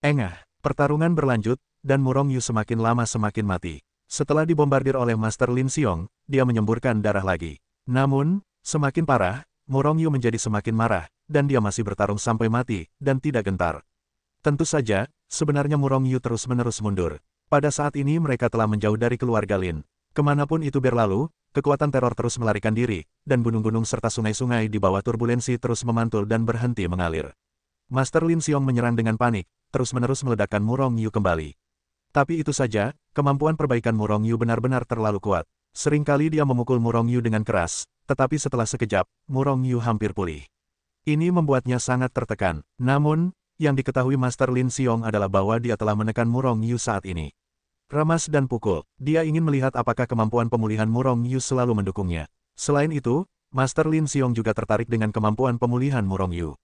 Engah, pertarungan berlanjut, dan Murong Yu semakin lama semakin mati. Setelah dibombardir oleh Master Lin Xiong, dia menyemburkan darah lagi. Namun, semakin parah, Murong Yu menjadi semakin marah, dan dia masih bertarung sampai mati, dan tidak gentar. Tentu saja, sebenarnya Murong Yu terus-menerus mundur. Pada saat ini mereka telah menjauh dari keluarga Lin. Kemanapun itu berlalu, kekuatan teror terus melarikan diri, dan gunung-gunung serta sungai-sungai di bawah turbulensi terus memantul dan berhenti mengalir. Master Lin Xiong menyerang dengan panik, terus-menerus meledakkan Murong Yu kembali. Tapi itu saja, kemampuan perbaikan Murong Yu benar-benar terlalu kuat. Seringkali dia memukul Murong Yu dengan keras, tetapi setelah sekejap, Murong Yu hampir pulih. Ini membuatnya sangat tertekan. Namun, yang diketahui Master Lin Xiong adalah bahwa dia telah menekan Murong Yu saat ini. Ramas dan pukul, dia ingin melihat apakah kemampuan pemulihan Murong Yu selalu mendukungnya. Selain itu, Master Lin Xiong juga tertarik dengan kemampuan pemulihan Murong Yu.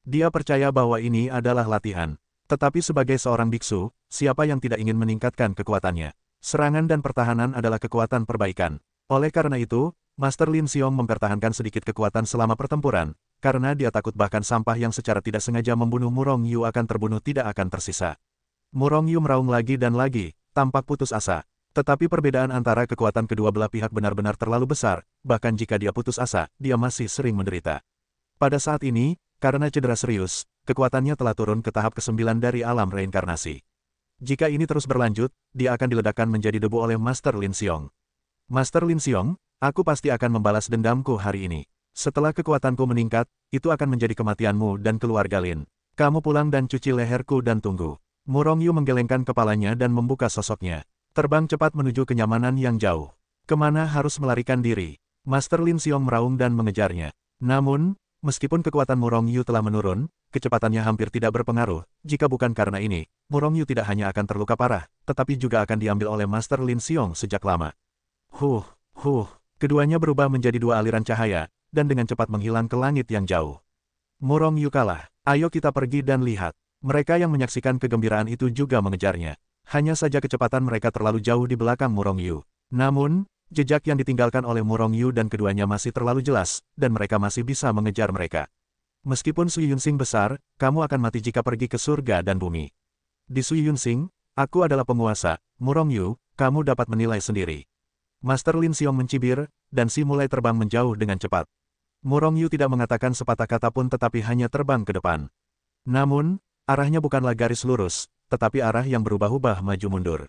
Dia percaya bahwa ini adalah latihan. Tetapi sebagai seorang biksu, siapa yang tidak ingin meningkatkan kekuatannya? Serangan dan pertahanan adalah kekuatan perbaikan. Oleh karena itu, Master Lin Xiong mempertahankan sedikit kekuatan selama pertempuran, karena dia takut bahkan sampah yang secara tidak sengaja membunuh Murong Yu akan terbunuh tidak akan tersisa. Murong Yu meraung lagi dan lagi, tampak putus asa. Tetapi perbedaan antara kekuatan kedua belah pihak benar-benar terlalu besar, bahkan jika dia putus asa, dia masih sering menderita. Pada saat ini, karena cedera serius, kekuatannya telah turun ke tahap ke-9 dari alam reinkarnasi. Jika ini terus berlanjut, dia akan diledakkan menjadi debu oleh Master Lin Xiong. Master Lin Xiong, aku pasti akan membalas dendamku hari ini. Setelah kekuatanku meningkat, itu akan menjadi kematianmu dan keluarga Lin. Kamu pulang dan cuci leherku dan tunggu. Murong Yu menggelengkan kepalanya dan membuka sosoknya. Terbang cepat menuju kenyamanan yang jauh. Kemana harus melarikan diri? Master Lin Xiong meraung dan mengejarnya. Namun, meskipun kekuatan Murong Yu telah menurun, kecepatannya hampir tidak berpengaruh. Jika bukan karena ini, Murong Yu tidak hanya akan terluka parah, tetapi juga akan diambil oleh Master Lin Xiong sejak lama. Keduanya berubah menjadi dua aliran cahaya, dan dengan cepat menghilang ke langit yang jauh. Murong Yu kalah. Ayo kita pergi dan lihat. Mereka yang menyaksikan kegembiraan itu juga mengejarnya. Hanya saja kecepatan mereka terlalu jauh di belakang Murong Yu. Namun, jejak yang ditinggalkan oleh Murong Yu dan keduanya masih terlalu jelas, dan mereka masih bisa mengejar mereka. Meskipun Sui Yunsing besar, kamu akan mati jika pergi ke surga dan bumi. Di Sui Yunsing, aku adalah penguasa. Murong Yu, kamu dapat menilai sendiri. Master Lin Xiong mencibir, dan Si mulai terbang menjauh dengan cepat. Murong Yu tidak mengatakan sepatah kata pun tetapi hanya terbang ke depan. Namun, arahnya bukanlah garis lurus, tetapi arah yang berubah-ubah maju mundur.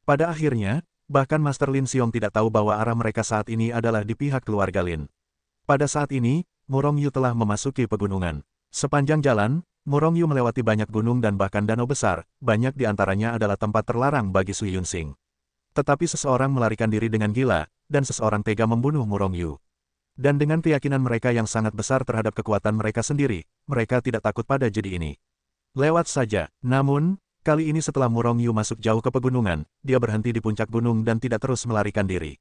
Pada akhirnya, bahkan Master Lin Xiong tidak tahu bahwa arah mereka saat ini adalah di pihak keluarga Lin. Pada saat ini, Murong Yu telah memasuki pegunungan. Sepanjang jalan, Murong Yu melewati banyak gunung dan bahkan danau besar, banyak di antaranya adalah tempat terlarang bagi Sui Yunsing. Tetapi seseorang melarikan diri dengan gila, dan seseorang tega membunuh Murong Yu. Dan dengan keyakinan mereka yang sangat besar terhadap kekuatan mereka sendiri, mereka tidak takut pada jadi ini. Lewat saja. Namun, kali ini setelah Murong Yu masuk jauh ke pegunungan, dia berhenti di puncak gunung dan tidak terus melarikan diri.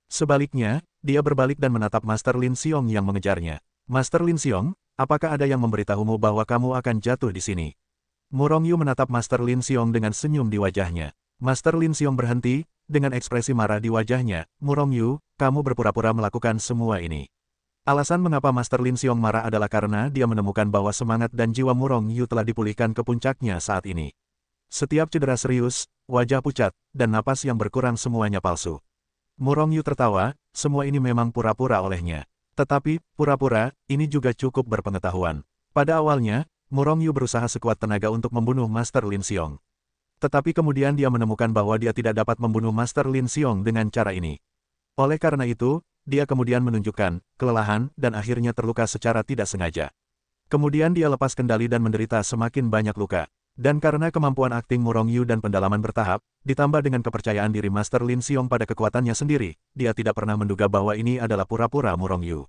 Sebaliknya, dia berbalik dan menatap Master Lin Xiong yang mengejarnya. Master Lin Xiong, apakah ada yang memberitahumu bahwa kamu akan jatuh di sini? Murong Yu menatap Master Lin Xiong dengan senyum di wajahnya. Master Lin Xiong berhenti, dengan ekspresi marah di wajahnya. Murong Yu, kamu berpura-pura melakukan semua ini. Alasan mengapa Master Lin Xiong marah adalah karena dia menemukan bahwa semangat dan jiwa Murong Yu telah dipulihkan ke puncaknya saat ini. Setiap cedera serius, wajah pucat, dan napas yang berkurang semuanya palsu. Murong Yu tertawa, semua ini memang pura-pura olehnya. Tetapi, pura-pura, ini juga cukup berpengetahuan. Pada awalnya, Murong Yu berusaha sekuat tenaga untuk membunuh Master Lin Xiong. Tetapi kemudian dia menemukan bahwa dia tidak dapat membunuh Master Lin Xiong dengan cara ini. Oleh karena itu, dia kemudian menunjukkan kelelahan dan akhirnya terluka secara tidak sengaja. Kemudian dia lepas kendali dan menderita semakin banyak luka. Dan karena kemampuan akting Murong Yu dan pendalaman bertahap, ditambah dengan kepercayaan diri Master Lin Xiong pada kekuatannya sendiri, dia tidak pernah menduga bahwa ini adalah pura-pura Murong Yu.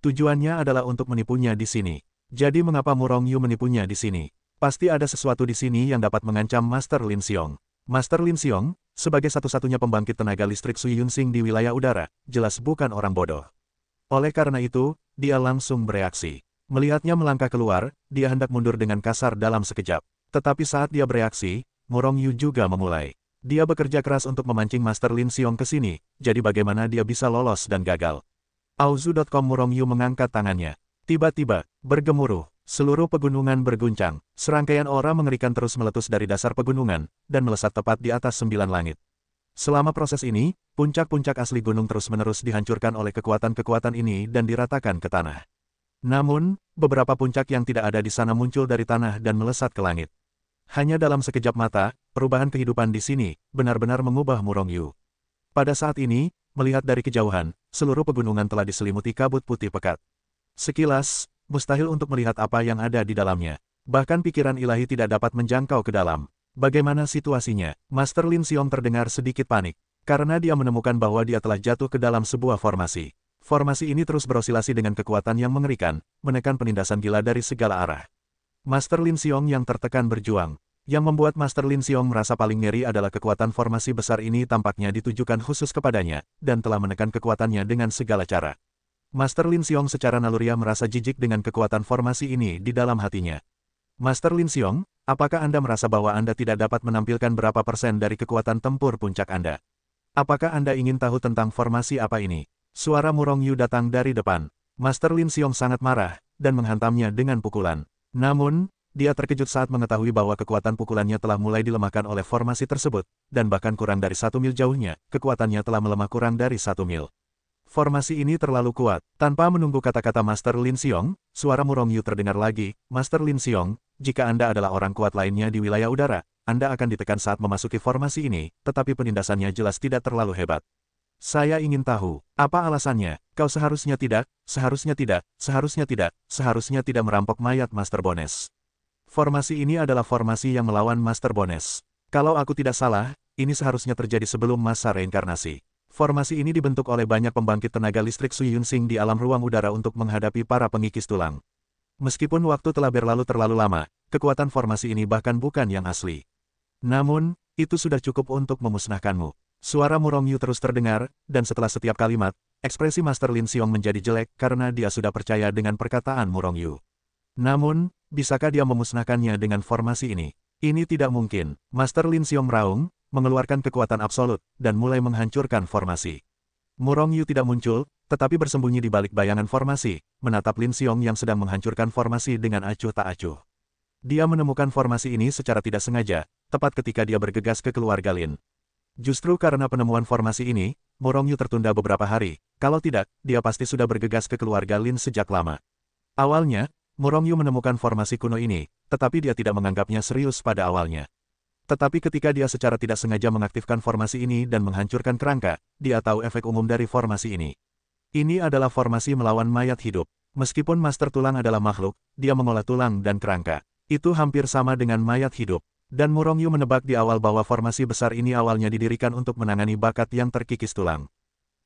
Tujuannya adalah untuk menipunya di sini. Jadi mengapa Murong Yu menipunya di sini? Pasti ada sesuatu di sini yang dapat mengancam Master Lin Xiong. Master Lin Xiong, sebagai satu-satunya pembangkit tenaga listrik Sui Yunsing di wilayah udara, jelas bukan orang bodoh. Oleh karena itu, dia langsung bereaksi. Melihatnya melangkah keluar, dia hendak mundur dengan kasar dalam sekejap. Tetapi saat dia bereaksi, Murong Yu juga memulai. Dia bekerja keras untuk memancing Master Lin Xiong ke sini, jadi bagaimana dia bisa lolos dan gagal. Auzu.com Murong Yu mengangkat tangannya. Tiba-tiba, bergemuruh, Seluruh pegunungan berguncang, serangkaian aura mengerikan terus meletus dari dasar pegunungan, dan melesat tepat di atas 9 langit. Selama proses ini, puncak-puncak asli gunung terus-menerus dihancurkan oleh kekuatan-kekuatan ini dan diratakan ke tanah. Namun, beberapa puncak yang tidak ada di sana muncul dari tanah dan melesat ke langit. Hanya dalam sekejap mata, perubahan kehidupan di sini benar-benar mengubah Murongyu. Pada saat ini, melihat dari kejauhan, seluruh pegunungan telah diselimuti kabut putih pekat. Sekilas, mustahil untuk melihat apa yang ada di dalamnya. Bahkan pikiran ilahi tidak dapat menjangkau ke dalam. Bagaimana situasinya? Master Lin Xiong terdengar sedikit panik, karena dia menemukan bahwa dia telah jatuh ke dalam sebuah formasi. Formasi ini terus berosilasi dengan kekuatan yang mengerikan, menekan penindasan gila dari segala arah. Master Lin Xiong yang tertekan berjuang. Yang membuat Master Lin Xiong merasa paling ngeri adalah kekuatan formasi besar ini tampaknya ditujukan khusus kepadanya, dan telah menekan kekuatannya dengan segala cara. Master Lin Xiong secara naluriah merasa jijik dengan kekuatan formasi ini di dalam hatinya. Master Lin Xiong, apakah Anda merasa bahwa Anda tidak dapat menampilkan berapa persen dari kekuatan tempur puncak Anda? Apakah Anda ingin tahu tentang formasi apa ini? Suara Murongyu datang dari depan. Master Lin Xiong sangat marah, dan menghantamnya dengan pukulan. Namun, dia terkejut saat mengetahui bahwa kekuatan pukulannya telah mulai dilemahkan oleh formasi tersebut, dan bahkan kurang dari 1 mil jauhnya, kekuatannya telah melemah kurang dari 1 mil. Formasi ini terlalu kuat. Tanpa menunggu kata-kata Master Lin Xiong, suara Murongyu terdengar lagi, Master Lin Xiong, jika Anda adalah orang kuat lainnya di wilayah udara, Anda akan ditekan saat memasuki formasi ini, tetapi penindasannya jelas tidak terlalu hebat. Saya ingin tahu, apa alasannya? Kau seharusnya tidak merampok mayat Master Bones. Formasi ini adalah formasi yang melawan Master Bones. Kalau aku tidak salah, ini seharusnya terjadi sebelum masa reinkarnasi. Formasi ini dibentuk oleh banyak pembangkit tenaga listrik Sui Yunsing di alam ruang udara untuk menghadapi para pengikis tulang. Meskipun waktu telah berlalu terlalu lama, kekuatan formasi ini bahkan bukan yang asli. Namun, itu sudah cukup untuk memusnahkanmu. Suara Murongyu terus terdengar, dan setelah setiap kalimat, ekspresi Master Lin Xiong menjadi jelek karena dia sudah percaya dengan perkataan Murongyu. Namun, bisakah dia memusnahkannya dengan formasi ini? Ini tidak mungkin. Master Lin Xiong meraung, mengeluarkan kekuatan absolut, dan mulai menghancurkan formasi. Murongyu tidak muncul, tetapi bersembunyi di balik bayangan formasi, menatap Lin Xiong yang sedang menghancurkan formasi dengan acuh tak acuh. Dia menemukan formasi ini secara tidak sengaja, tepat ketika dia bergegas ke keluarga Lin. Justru karena penemuan formasi ini, Murongyu tertunda beberapa hari, kalau tidak, dia pasti sudah bergegas ke keluarga Lin sejak lama. Awalnya, Murongyu menemukan formasi kuno ini, tetapi dia tidak menganggapnya serius pada awalnya. Tetapi ketika dia secara tidak sengaja mengaktifkan formasi ini dan menghancurkan kerangka, dia tahu efek umum dari formasi ini. Ini adalah formasi melawan mayat hidup. Meskipun Master Tulang adalah makhluk, dia mengolah tulang dan kerangka. Itu hampir sama dengan mayat hidup. Dan Murongyu menebak di awal bahwa formasi besar ini awalnya didirikan untuk menangani bakat yang terkikis tulang.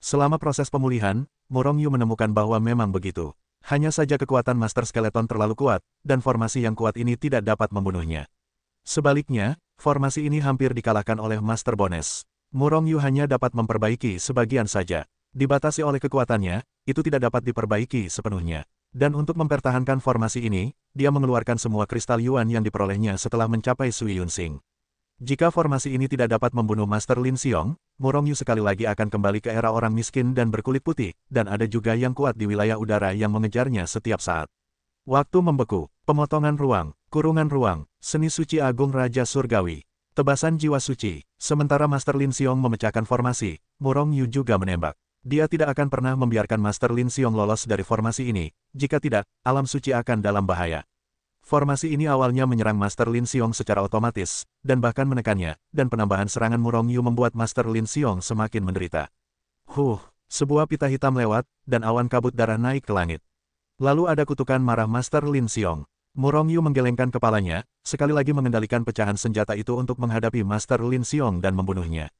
Selama proses pemulihan, Murongyu menemukan bahwa memang begitu. Hanya saja kekuatan Master Skeleton terlalu kuat, dan formasi yang kuat ini tidak dapat membunuhnya. Sebaliknya, formasi ini hampir dikalahkan oleh Master Bones. Murongyu hanya dapat memperbaiki sebagian saja. Dibatasi oleh kekuatannya, itu tidak dapat diperbaiki sepenuhnya. Dan untuk mempertahankan formasi ini, dia mengeluarkan semua kristal Yuan yang diperolehnya setelah mencapai Sui Yunsing. Jika formasi ini tidak dapat membunuh Master Lin Xiong, Murongyu sekali lagi akan kembali ke era orang miskin dan berkulit putih, dan ada juga yang kuat di wilayah udara yang mengejarnya setiap saat. Waktu membeku, pemotongan ruang, kurungan ruang, seni suci agung Raja Surgawi, tebasan jiwa suci. Sementara Master Lin Xiong memecahkan formasi, Murongyu juga menembak. Dia tidak akan pernah membiarkan Master Lin Xiong lolos dari formasi ini, jika tidak, alam suci akan dalam bahaya. Formasi ini awalnya menyerang Master Lin Xiong secara otomatis, dan bahkan menekannya, dan penambahan serangan Murongyu membuat Master Lin Xiong semakin menderita. Sebuah pita hitam lewat, dan awan kabut darah naik ke langit. Lalu ada kutukan marah Master Lin Xiong. Murongyu menggelengkan kepalanya, sekali lagi mengendalikan pecahan senjata itu untuk menghadapi Master Lin Xiong dan membunuhnya.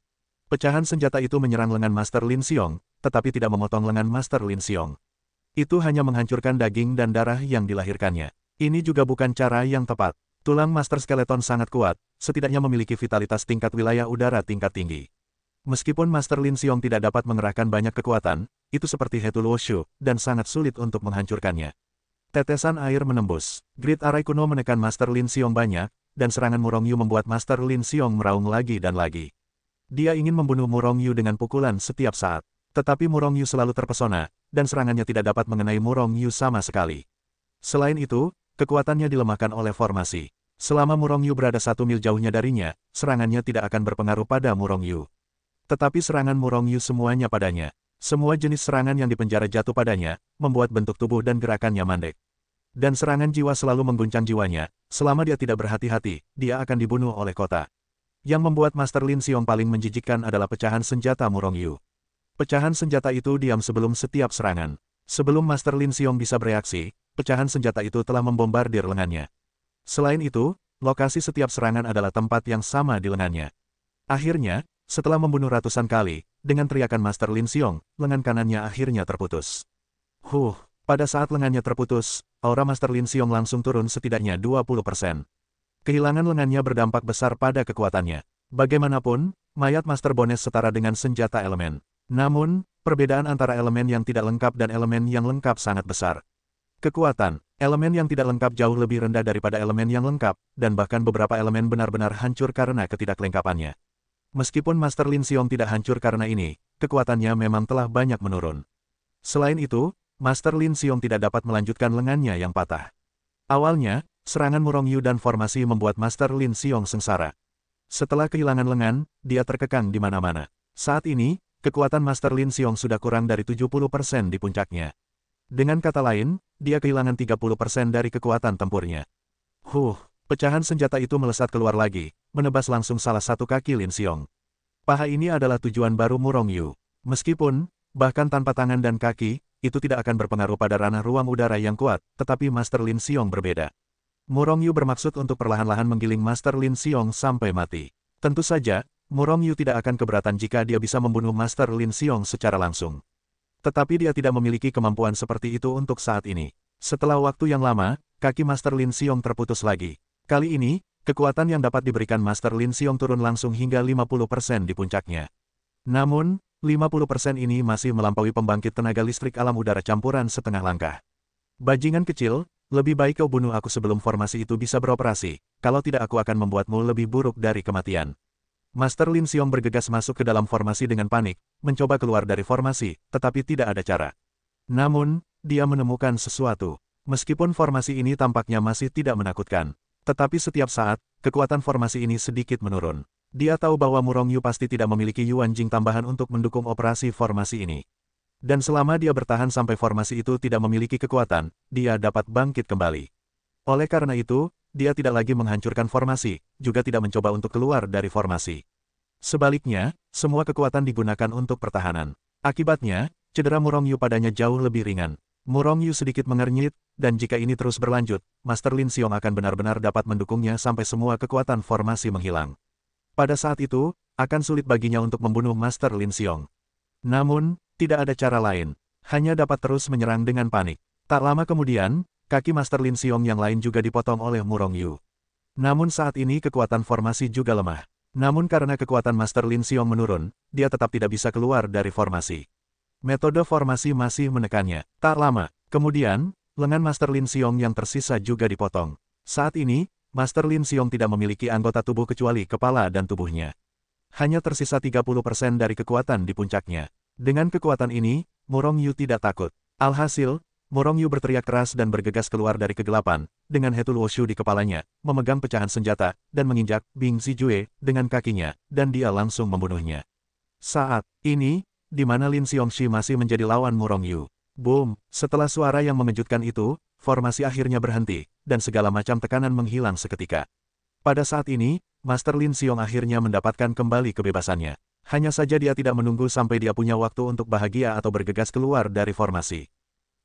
Pecahan senjata itu menyerang lengan Master Lin Xiong, tetapi tidak memotong lengan Master Lin Xiong. Itu hanya menghancurkan daging dan darah yang dilahirkannya. Ini juga bukan cara yang tepat. Tulang Master Skeleton sangat kuat, setidaknya memiliki vitalitas tingkat wilayah udara tingkat tinggi. Meskipun Master Lin Xiong tidak dapat mengerahkan banyak kekuatan, itu seperti Hetu Luoshu, dan sangat sulit untuk menghancurkannya. Tetesan air menembus. Grid Arai kuno menekan Master Lin Xiong banyak, dan serangan Murongyu membuat Master Lin Xiong meraung lagi dan lagi. Dia ingin membunuh Murongyu dengan pukulan setiap saat. Tetapi Murongyu selalu terpesona, dan serangannya tidak dapat mengenai Murongyu sama sekali. Selain itu, kekuatannya dilemahkan oleh formasi. Selama Murong Yu berada 1 mil jauhnya darinya, serangannya tidak akan berpengaruh pada Murong Yu. Tetapi serangan Murong Yu semuanya padanya. Semua jenis serangan yang dipenjara jatuh padanya, membuat bentuk tubuh dan gerakannya mandek. Dan serangan jiwa selalu mengguncang jiwanya, selama dia tidak berhati-hati, dia akan dibunuh oleh kota. Yang membuat Master Lin Xiong paling menjijikkan adalah pecahan senjata Murong Yu. Pecahan senjata itu diam sebelum setiap serangan. Sebelum Master Lin Xiong bisa bereaksi, pecahan senjata itu telah membombardir lengannya. Selain itu, lokasi setiap serangan adalah tempat yang sama di lengannya. Akhirnya, setelah membunuh ratusan kali, dengan teriakan Master Lin Xiong, lengan kanannya akhirnya terputus. Pada saat lengannya terputus, aura Master Lin Xiong langsung turun setidaknya 20%. Kehilangan lengannya berdampak besar pada kekuatannya. Bagaimanapun, mayat Master Bones setara dengan senjata elemen. Namun, perbedaan antara elemen yang tidak lengkap dan elemen yang lengkap sangat besar. Kekuatan, elemen yang tidak lengkap jauh lebih rendah daripada elemen yang lengkap, dan bahkan beberapa elemen benar-benar hancur karena ketidaklengkapannya. Meskipun Master Lin Xiong tidak hancur karena ini, kekuatannya memang telah banyak menurun. Selain itu, Master Lin Xiong tidak dapat melanjutkan lengannya yang patah. Awalnya, serangan Murong Yu dan formasi membuat Master Lin Xiong sengsara. Setelah kehilangan lengan, dia terkekang di mana-mana. Saat ini, kekuatan Master Lin Xiong sudah kurang dari 70% di puncaknya. Dengan kata lain, dia kehilangan 30% dari kekuatan tempurnya. Pecahan senjata itu melesat keluar lagi, menebas langsung salah satu kaki Lin Xiong. Paha ini adalah tujuan baru Murong Yu. Meskipun, bahkan tanpa tangan dan kaki, itu tidak akan berpengaruh pada ranah ruang udara yang kuat, tetapi Master Lin Xiong berbeda. Murong Yu bermaksud untuk perlahan-lahan menggiling Master Lin Xiong sampai mati. Tentu saja, Murong Yu tidak akan keberatan jika dia bisa membunuh Master Lin Xiong secara langsung. Tetapi dia tidak memiliki kemampuan seperti itu untuk saat ini. Setelah waktu yang lama, kaki Master Lin Xiong terputus lagi. Kali ini, kekuatan yang dapat diberikan Master Lin Xiong turun langsung hingga 50% di puncaknya. Namun, 50% ini masih melampaui pembangkit tenaga listrik alam udara campuran setengah langkah. Bajingan kecil, lebih baik kau bunuh aku sebelum formasi itu bisa beroperasi, kalau tidak aku akan membuatmu lebih buruk dari kematian. Master Lin Xiong bergegas masuk ke dalam formasi dengan panik, mencoba keluar dari formasi, tetapi tidak ada cara. Namun, dia menemukan sesuatu. Meskipun formasi ini tampaknya masih tidak menakutkan, tetapi setiap saat, kekuatan formasi ini sedikit menurun. Dia tahu bahwa Murong Yu pasti tidak memiliki Yuan Jing tambahan untuk mendukung operasi formasi ini. Dan selama dia bertahan sampai formasi itu tidak memiliki kekuatan, dia dapat bangkit kembali. Oleh karena itu, dia tidak lagi menghancurkan formasi, juga tidak mencoba untuk keluar dari formasi. Sebaliknya, semua kekuatan digunakan untuk pertahanan. Akibatnya, cedera Murong Yu padanya jauh lebih ringan. Murong Yu sedikit mengernyit, dan jika ini terus berlanjut, Master Lin Xiong akan benar-benar dapat mendukungnya sampai semua kekuatan formasi menghilang. Pada saat itu, akan sulit baginya untuk membunuh Master Lin Xiong. Namun, tidak ada cara lain. Hanya dapat terus menyerang dengan panik. Tak lama kemudian, kaki Master Lin Xiong yang lain juga dipotong oleh Murong Yu. Namun saat ini kekuatan formasi juga lemah. Namun karena kekuatan Master Lin Xiong menurun, dia tetap tidak bisa keluar dari formasi. Metode formasi masih menekannya. Tak lama, kemudian, lengan Master Lin Xiong yang tersisa juga dipotong. Saat ini, Master Lin Xiong tidak memiliki anggota tubuh kecuali kepala dan tubuhnya. Hanya tersisa 30% dari kekuatan di puncaknya. Dengan kekuatan ini, Murong Yu tidak takut. Alhasil, Murong Yu berteriak keras dan bergegas keluar dari kegelapan, dengan Hetul Woshu di kepalanya, memegang pecahan senjata, dan menginjak Bing Zijue dengan kakinya, dan dia langsung membunuhnya. Saat ini, di mana Lin Xiongxi masih menjadi lawan Murong Yu. Boom! Setelah suara yang mengejutkan itu, formasi akhirnya berhenti, dan segala macam tekanan menghilang seketika. Pada saat ini, Master Lin Xiong akhirnya mendapatkan kembali kebebasannya. Hanya saja dia tidak menunggu sampai dia punya waktu untuk bahagia atau bergegas keluar dari formasi.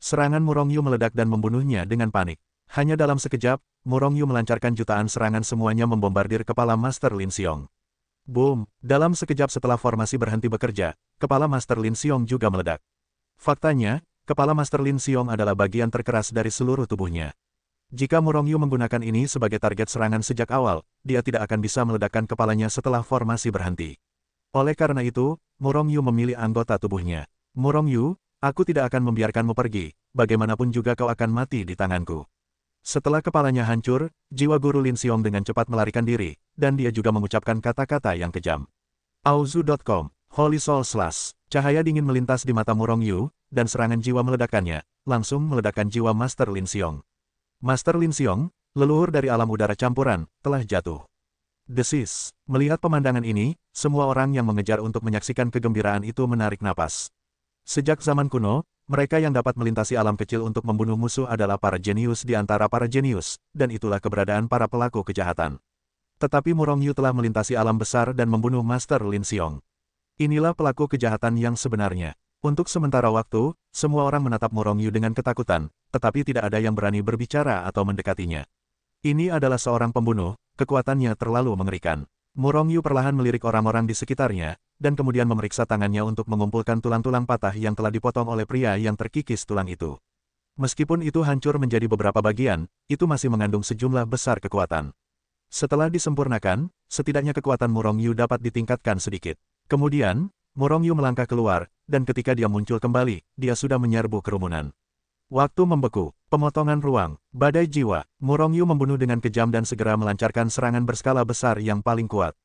Serangan Murong Yu meledak dan membunuhnya dengan panik. Hanya dalam sekejap, Murong Yu melancarkan jutaan serangan semuanya membombardir kepala Master Lin Xiong. Boom! Dalam sekejap setelah formasi berhenti bekerja, kepala Master Lin Xiong juga meledak. Faktanya, kepala Master Lin Xiong adalah bagian terkeras dari seluruh tubuhnya. Jika Murong Yu menggunakan ini sebagai target serangan sejak awal, dia tidak akan bisa meledakkan kepalanya setelah formasi berhenti. Oleh karena itu, Murong Yu memilih anggota tubuhnya. Murong Yu, aku tidak akan membiarkanmu pergi, bagaimanapun juga kau akan mati di tanganku. Setelah kepalanya hancur, jiwa guru Lin Xiong dengan cepat melarikan diri, dan dia juga mengucapkan kata-kata yang kejam. Auzu.com, Holy Soul Slash, cahaya dingin melintas di mata Murong Yu, dan serangan jiwa meledakkannya, langsung meledakkan jiwa Master Lin Xiong. Master Lin Xiong, leluhur dari alam udara campuran, telah jatuh. Desis. Melihat pemandangan ini, semua orang yang mengejar untuk menyaksikan kegembiraan itu menarik napas. Sejak zaman kuno, mereka yang dapat melintasi alam kecil untuk membunuh musuh adalah para jenius di antara para jenius, dan itulah keberadaan para pelaku kejahatan. Tetapi Murong Yu telah melintasi alam besar dan membunuh Master Lin Xiong. Inilah pelaku kejahatan yang sebenarnya. Untuk sementara waktu, semua orang menatap Murong Yu dengan ketakutan, tetapi tidak ada yang berani berbicara atau mendekatinya. Ini adalah seorang pembunuh, kekuatannya terlalu mengerikan. Murong Yu perlahan melirik orang-orang di sekitarnya, dan kemudian memeriksa tangannya untuk mengumpulkan tulang-tulang patah yang telah dipotong oleh pria yang terkikis tulang itu. Meskipun itu hancur menjadi beberapa bagian, itu masih mengandung sejumlah besar kekuatan. Setelah disempurnakan, setidaknya kekuatan Murong Yu dapat ditingkatkan sedikit. Kemudian, Murong Yu melangkah keluar, dan ketika dia muncul kembali, dia sudah menyerbu kerumunan. Waktu membeku, pemotongan ruang, badai jiwa, Murong Yu membunuh dengan kejam dan segera melancarkan serangan berskala besar yang paling kuat.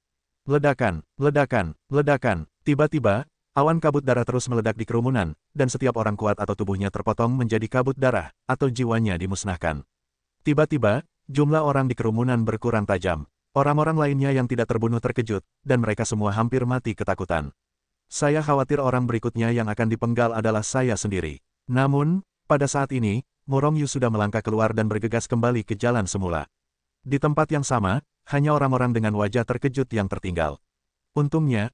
Ledakan, ledakan, ledakan, tiba-tiba, awan kabut darah terus meledak di kerumunan, dan setiap orang kuat atau tubuhnya terpotong menjadi kabut darah, atau jiwanya dimusnahkan. Tiba-tiba, jumlah orang di kerumunan berkurang tajam. Orang-orang lainnya yang tidak terbunuh terkejut, dan mereka semua hampir mati ketakutan. Saya khawatir orang berikutnya yang akan dipenggal adalah saya sendiri. Namun, pada saat ini, Murong Yu sudah melangkah keluar dan bergegas kembali ke jalan semula. Di tempat yang sama, hanya orang-orang dengan wajah terkejut yang tertinggal. Untungnya,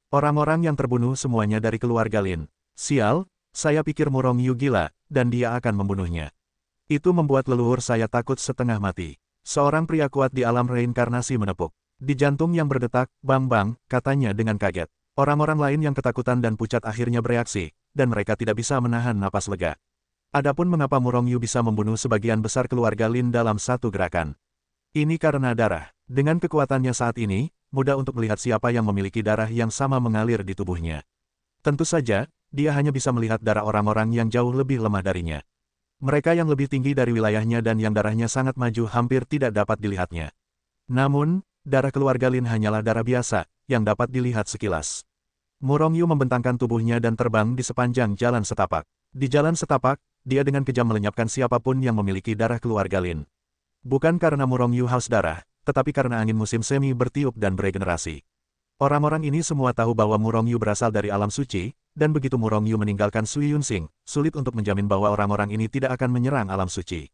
orang-orang yang terbunuh semuanya dari keluarga Lin. Sial, saya pikir Murong Yu gila, dan dia akan membunuhnya. Itu membuat leluhur saya takut setengah mati. Seorang pria kuat di alam reinkarnasi menepuk. Di jantung yang berdetak, bang-bang, katanya dengan kaget. Orang-orang lain yang ketakutan dan pucat akhirnya bereaksi, dan mereka tidak bisa menahan napas lega. Adapun mengapa Murong Yu bisa membunuh sebagian besar keluarga Lin dalam satu gerakan. Ini karena darah. Dengan kekuatannya saat ini, mudah untuk melihat siapa yang memiliki darah yang sama mengalir di tubuhnya. Tentu saja, dia hanya bisa melihat darah orang-orang yang jauh lebih lemah darinya. Mereka yang lebih tinggi dari wilayahnya dan yang darahnya sangat maju hampir tidak dapat dilihatnya. Namun, darah keluarga Lin hanyalah darah biasa, yang dapat dilihat sekilas. Murong Yu membentangkan tubuhnya dan terbang di sepanjang jalan setapak. Di jalan setapak, dia dengan kejam melenyapkan siapapun yang memiliki darah keluarga Lin. Bukan karena Murong Yu haus darah, tetapi karena angin musim semi bertiup dan beregenerasi. Orang-orang ini semua tahu bahwa Murong Yu berasal dari alam suci, dan begitu Murong Yu meninggalkan Sui Yunsing, sulit untuk menjamin bahwa orang-orang ini tidak akan menyerang alam suci.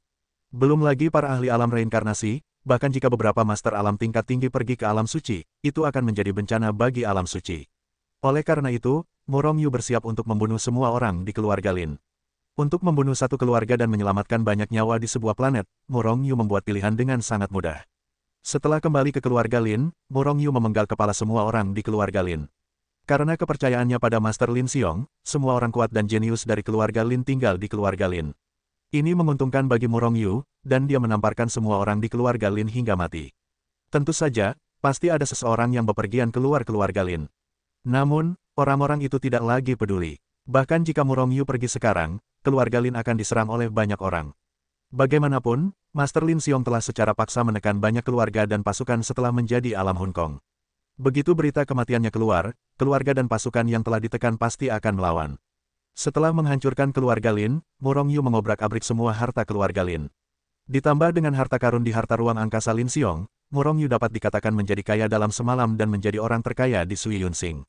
Belum lagi para ahli alam reinkarnasi, bahkan jika beberapa master alam tingkat tinggi pergi ke alam suci, itu akan menjadi bencana bagi alam suci. Oleh karena itu, Murong Yu bersiap untuk membunuh semua orang di keluarga Lin. Untuk membunuh satu keluarga dan menyelamatkan banyak nyawa di sebuah planet, Murong Yu membuat pilihan dengan sangat mudah. Setelah kembali ke keluarga Lin, Murong Yu memenggal kepala semua orang di keluarga Lin. Karena kepercayaannya pada Master Lin Xiong, semua orang kuat dan jenius dari keluarga Lin tinggal di keluarga Lin. Ini menguntungkan bagi Murong Yu, dan dia menamparkan semua orang di keluarga Lin hingga mati. Tentu saja, pasti ada seseorang yang bepergian keluar keluarga Lin. Namun, orang-orang itu tidak lagi peduli. Bahkan jika Murong Yu pergi sekarang, keluarga Lin akan diserang oleh banyak orang. Bagaimanapun, Master Lin Xiong telah secara paksa menekan banyak keluarga dan pasukan setelah menjadi alam Hong Kong. Begitu berita kematiannya keluar, keluarga dan pasukan yang telah ditekan pasti akan melawan. Setelah menghancurkan keluarga Lin, Murong Yu mengobrak-abrik semua harta keluarga Lin. Ditambah dengan harta karun di harta ruang angkasa Lin Xiong, Murong Yu dapat dikatakan menjadi kaya dalam semalam dan menjadi orang terkaya di Sui Yunsing.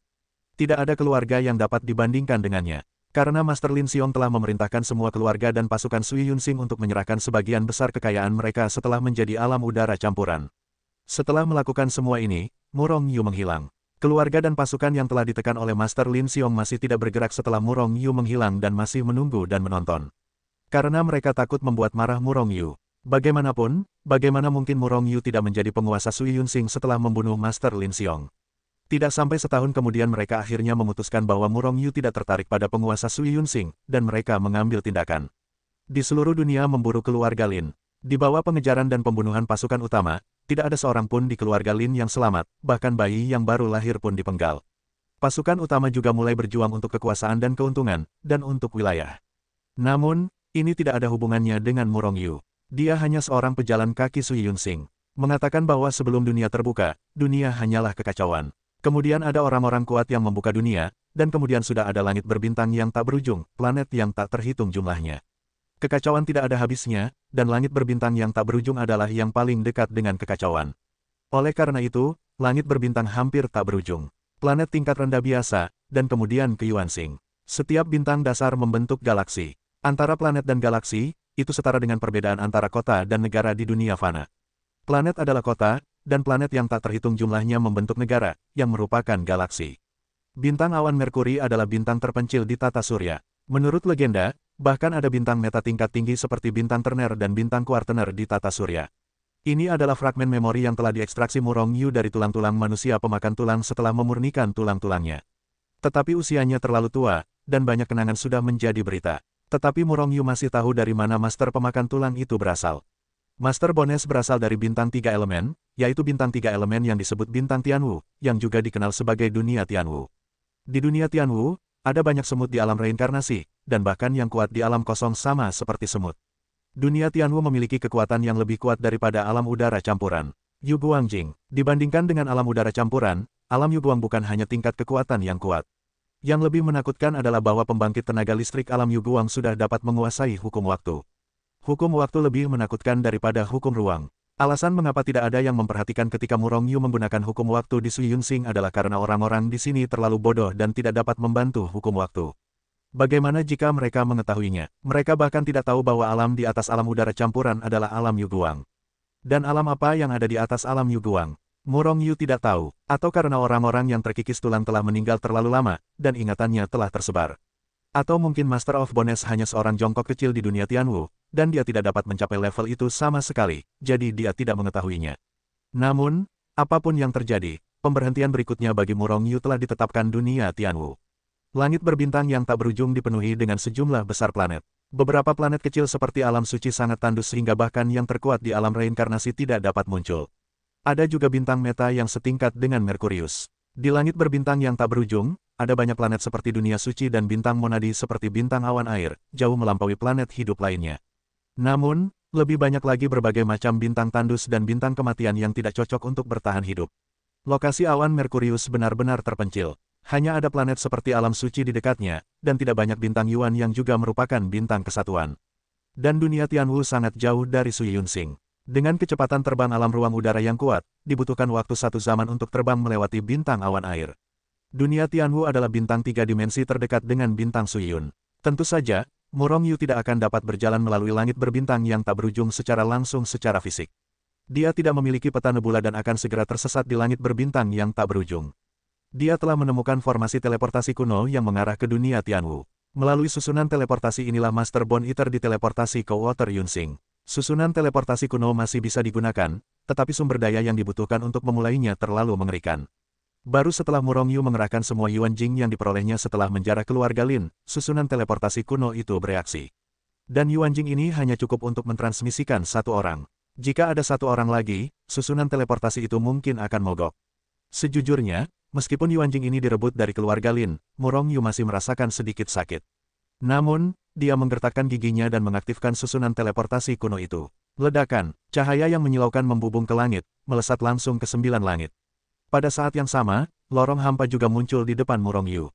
Tidak ada keluarga yang dapat dibandingkan dengannya. Karena Master Lin Xiong telah memerintahkan semua keluarga dan pasukan Sui Yunsing untuk menyerahkan sebagian besar kekayaan mereka setelah menjadi alam udara campuran. Setelah melakukan semua ini, Murong Yu menghilang. Keluarga dan pasukan yang telah ditekan oleh Master Lin Xiong masih tidak bergerak setelah Murong Yu menghilang dan masih menunggu dan menonton. Karena mereka takut membuat marah Murong Yu. Bagaimanapun, bagaimana mungkin Murong Yu tidak menjadi penguasa Sui Yunsing setelah membunuh Master Lin Xiong? Tidak sampai setahun kemudian mereka akhirnya memutuskan bahwa Murong Yu tidak tertarik pada penguasa Sui Yunsing, dan mereka mengambil tindakan. Di seluruh dunia memburu keluarga Lin. Di bawah pengejaran dan pembunuhan pasukan utama, tidak ada seorang pun di keluarga Lin yang selamat, bahkan bayi yang baru lahir pun dipenggal. Pasukan utama juga mulai berjuang untuk kekuasaan dan keuntungan, dan untuk wilayah. Namun, ini tidak ada hubungannya dengan Murong Yu. Dia hanya seorang pejalan kaki Sui Yunsing. Mengatakan bahwa sebelum dunia terbuka, dunia hanyalah kekacauan. Kemudian ada orang-orang kuat yang membuka dunia, dan kemudian sudah ada langit berbintang yang tak berujung, planet yang tak terhitung jumlahnya. Kekacauan tidak ada habisnya, dan langit berbintang yang tak berujung adalah yang paling dekat dengan kekacauan. Oleh karena itu, langit berbintang hampir tak berujung. Planet tingkat rendah biasa, dan kemudian ke Yuansing. Setiap bintang dasar membentuk galaksi. Antara planet dan galaksi, itu setara dengan perbedaan antara kota dan negara di dunia fana. Planet adalah kota, dan planet yang tak terhitung jumlahnya membentuk negara, yang merupakan galaksi. Bintang awan Merkuri adalah bintang terpencil di tata surya. Menurut legenda, bahkan ada bintang meta tingkat tinggi seperti bintang Turner dan bintang Quaterner di tata surya. Ini adalah fragmen memori yang telah diekstraksi Murong Yu dari tulang-tulang manusia pemakan tulang setelah memurnikan tulang-tulangnya. Tetapi usianya terlalu tua, dan banyak kenangan sudah menjadi berita. Tetapi Murong Yu masih tahu dari mana master pemakan tulang itu berasal. Master Bones berasal dari bintang 3 elemen, yaitu bintang 3 elemen yang disebut bintang Tianwu, yang juga dikenal sebagai dunia Tianwu. Di dunia Tianwu, ada banyak semut di alam reinkarnasi, dan bahkan yang kuat di alam kosong sama seperti semut. Dunia Tianwu memiliki kekuatan yang lebih kuat daripada alam udara campuran. Yu Guangjing, dibandingkan dengan alam udara campuran, alam Yu Guang bukan hanya tingkat kekuatan yang kuat. Yang lebih menakutkan adalah bahwa pembangkit tenaga listrik alam Yu Guang sudah dapat menguasai hukum waktu. Hukum waktu lebih menakutkan daripada hukum ruang. Alasan mengapa tidak ada yang memperhatikan ketika Murong Yu menggunakan hukum waktu di Sui Yunsing adalah karena orang-orang di sini terlalu bodoh dan tidak dapat membantu hukum waktu. Bagaimana jika mereka mengetahuinya? Mereka bahkan tidak tahu bahwa alam di atas alam udara campuran adalah alam Yu Guang. Dan alam apa yang ada di atas alam Yu Guang? Murong Yu tidak tahu, atau karena orang-orang yang terkikis tulang telah meninggal terlalu lama, dan ingatannya telah tersebar. Atau mungkin Master of Bones hanya seorang jongkok kecil di dunia Tianwu, dan dia tidak dapat mencapai level itu sama sekali, jadi dia tidak mengetahuinya. Namun, apapun yang terjadi, pemberhentian berikutnya bagi Murong Yu telah ditetapkan dunia Tianwu. Langit berbintang yang tak berujung dipenuhi dengan sejumlah besar planet. Beberapa planet kecil seperti alam suci sangat tandus sehingga bahkan yang terkuat di alam reinkarnasi tidak dapat muncul. Ada juga bintang meta yang setingkat dengan Merkurius. Di langit berbintang yang tak berujung, ada banyak planet seperti dunia suci dan bintang monadi seperti bintang awan air, jauh melampaui planet hidup lainnya. Namun, lebih banyak lagi berbagai macam bintang tandus dan bintang kematian yang tidak cocok untuk bertahan hidup. Lokasi awan Merkurius benar-benar terpencil. Hanya ada planet seperti alam suci di dekatnya, dan tidak banyak bintang Yuan yang juga merupakan bintang kesatuan. Dan dunia Tianwu sangat jauh dari Sui Yunsing. Dengan kecepatan terbang alam ruang udara yang kuat, dibutuhkan waktu satu zaman untuk terbang melewati bintang awan air. Dunia Tianwu adalah bintang 3 dimensi terdekat dengan bintang Sui Yun. Tentu saja, Murong Yu tidak akan dapat berjalan melalui langit berbintang yang tak berujung secara langsung secara fisik. Dia tidak memiliki peta nebula dan akan segera tersesat di langit berbintang yang tak berujung. Dia telah menemukan formasi teleportasi kuno yang mengarah ke dunia Tianwu. Melalui susunan teleportasi inilah Master Bone Eater diteleportasi ke Water Yunsing. Susunan teleportasi kuno masih bisa digunakan, tetapi sumber daya yang dibutuhkan untuk memulainya terlalu mengerikan. Baru setelah Murong Yu mengerahkan semua Yuan Jing yang diperolehnya setelah menjarah keluarga Lin, susunan teleportasi kuno itu bereaksi. Dan Yuan Jing ini hanya cukup untuk mentransmisikan satu orang. Jika ada satu orang lagi, susunan teleportasi itu mungkin akan mogok. Sejujurnya, meskipun Yuan Jing ini direbut dari keluarga Lin, Murong Yu masih merasakan sedikit sakit. Namun, dia menggertakkan giginya dan mengaktifkan susunan teleportasi kuno itu. Ledakan, cahaya yang menyilaukan membubung ke langit, melesat langsung ke 9 langit. Pada saat yang sama, lorong hampa juga muncul di depan Murong Yu.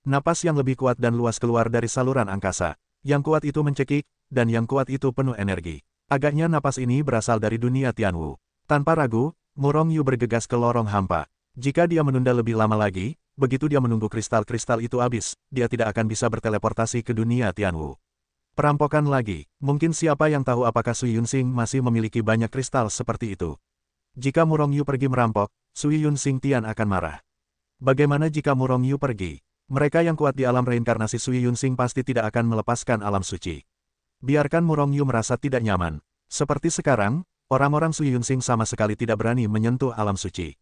Napas yang lebih kuat dan luas keluar dari saluran angkasa. Yang kuat itu mencekik, dan yang kuat itu penuh energi. Agaknya napas ini berasal dari dunia Tianwu. Tanpa ragu, Murong Yu bergegas ke lorong hampa. Jika dia menunda lebih lama lagi, begitu dia menunggu kristal-kristal itu habis, dia tidak akan bisa berteleportasi ke dunia Tianwu. Perampokan lagi, mungkin siapa yang tahu apakah Sui Yunsing masih memiliki banyak kristal seperti itu. Jika Murong Yu pergi merampok, Sui Yunsing Tian akan marah. Bagaimana jika Murong Yu pergi? Mereka yang kuat di alam reinkarnasi Sui Yunsing pasti tidak akan melepaskan alam suci. Biarkan Murong Yu merasa tidak nyaman. Seperti sekarang, orang-orang Sui Yunsing sama sekali tidak berani menyentuh alam suci.